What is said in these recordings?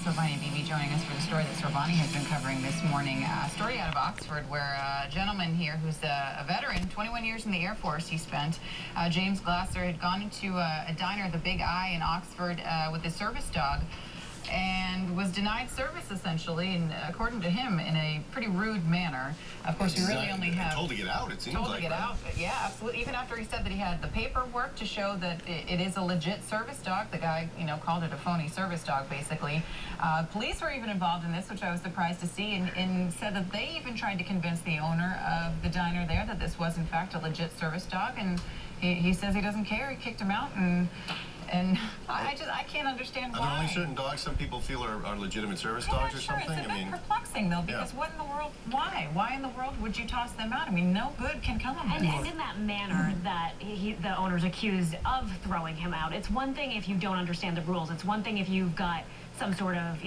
Sorbani BB joining us for the story that Sorbani has been covering this morning. A story out of Oxford where a gentleman here who's a veteran, 21 years in the Air Force he spent, James Glasser, had gone into a diner, the Big I in Oxford, with his service dog, and was denied service, essentially, and according to him, in a pretty rude manner. Of course, we really only have... Told to get out, it seems like. Told to get out, yeah, absolutely. Even after he said that he had the paperwork to show that it is a legit service dog, the guy, called it a phony service dog, basically. Police were even involved in this, which I was surprised to see, and said that they even tried to convince the owner of the diner there that this was, in fact, a legit service dog, and he says he doesn't care. He kicked him out, and I can't understand why. Are there only certain dogs some people feel are legitimate service dogs or something? It's a bit perplexing, though, because what in the world, why? Why in the world would you toss them out? I mean, no good can come of it. And in that manner that the owner's accused of throwing him out, it's one thing if you don't understand the rules. It's one thing if you've got some sort of,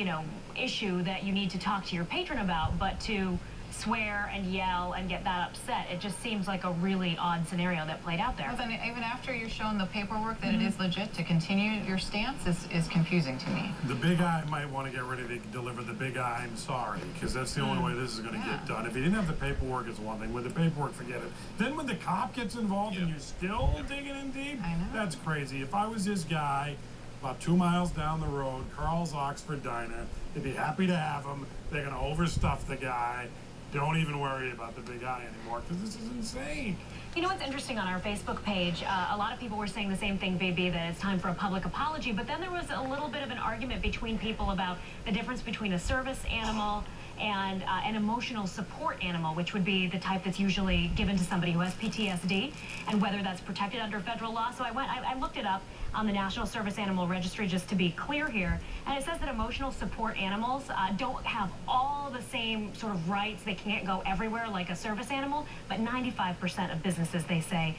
issue that you need to talk to your patron about, but to swear and yell and get that upset, it just seems like a really odd scenario that played out there. Well, then even after you're shown the paperwork that it is legit, to continue your stance is confusing to me. The Big I might want to get ready to deliver the Big I, I'm sorry, because that's the only way this is going to get done. If you didn't have the paperwork, it's one thing. With the paperwork, forget it. Then when the cop gets involved and you're still digging in deep, that's crazy. If I was this guy, about 2 miles down the road, Carl's Oxford Diner, they'd be happy to have him. They're going to overstuff the guy. Don't even worry about the Big I anymore, because this is insane. You know what's interesting on our Facebook page? A lot of people were saying the same thing, BB, that it's time for a public apology, but then there was a little bit of an argument between people about the difference between a service animal and an emotional support animal, which would be the type that's usually given to somebody who has PTSD, and whether that's protected under federal law. So I looked it up on the National Service Animal Registry just to be clear here, and it says that emotional support animals don't have all the same sort of rights. They can't go everywhere like a service animal, but 95% of businesses, they say,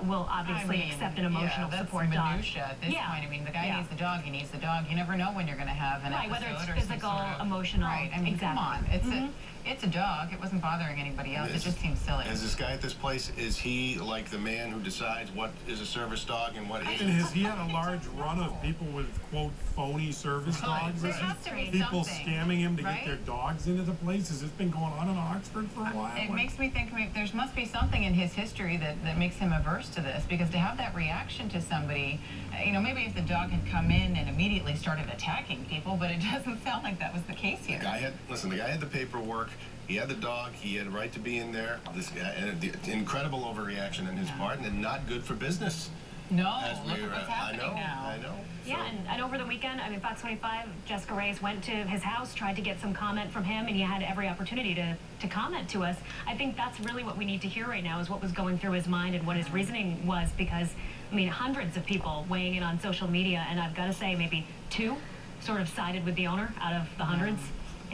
will obviously accept an emotional support dog. Minutia at this point. I mean, the guy needs the dog, he needs the dog. You never know when you're going to have an episode, whether it's or physical, some sort of, emotional. Right, I mean, come on. It's a dog. It wasn't bothering anybody else. It just seems silly. Is this guy at this place, is he like the man who decides what is a service dog and what isn't? And has he had a large run of people with, quote, phony service dogs? There has to be people something, scamming him to get their dogs into the place? Has this been going on in Oxford for a while? It makes me think there must be something in his history that makes him averse to this, because to have that reaction to somebody, maybe if the dog had come in and immediately started attacking people, but it doesn't sound like that was the case here. The guy had the paperwork. He had the dog. He had a right to be in there. This guy, and the incredible overreaction on his part, and not good for business. No, look at what's happening now. I know. Yeah, and over the weekend, Fox 25, Jessica Reyes went to his house, tried to get some comment from him, and he had every opportunity to comment to us. I think that's really what we need to hear right now, is what was going through his mind and what his reasoning was, because, hundreds of people weighing in on social media, and I've got to say maybe 2 sort of sided with the owner out of the hundreds.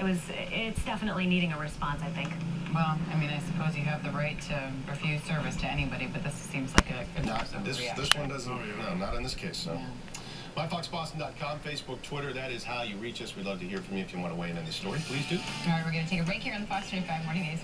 It's definitely needing a response, I think. Well, I suppose you have the right to refuse service to anybody, but this seems like a this one doesn't. No, not in this case. So, MyFoxBoston.com, Facebook, Twitter. That is how you reach us. We'd love to hear from you if you want to weigh in on this story. Please do. All right, we're going to take a break here on the Fox 25 Morning News.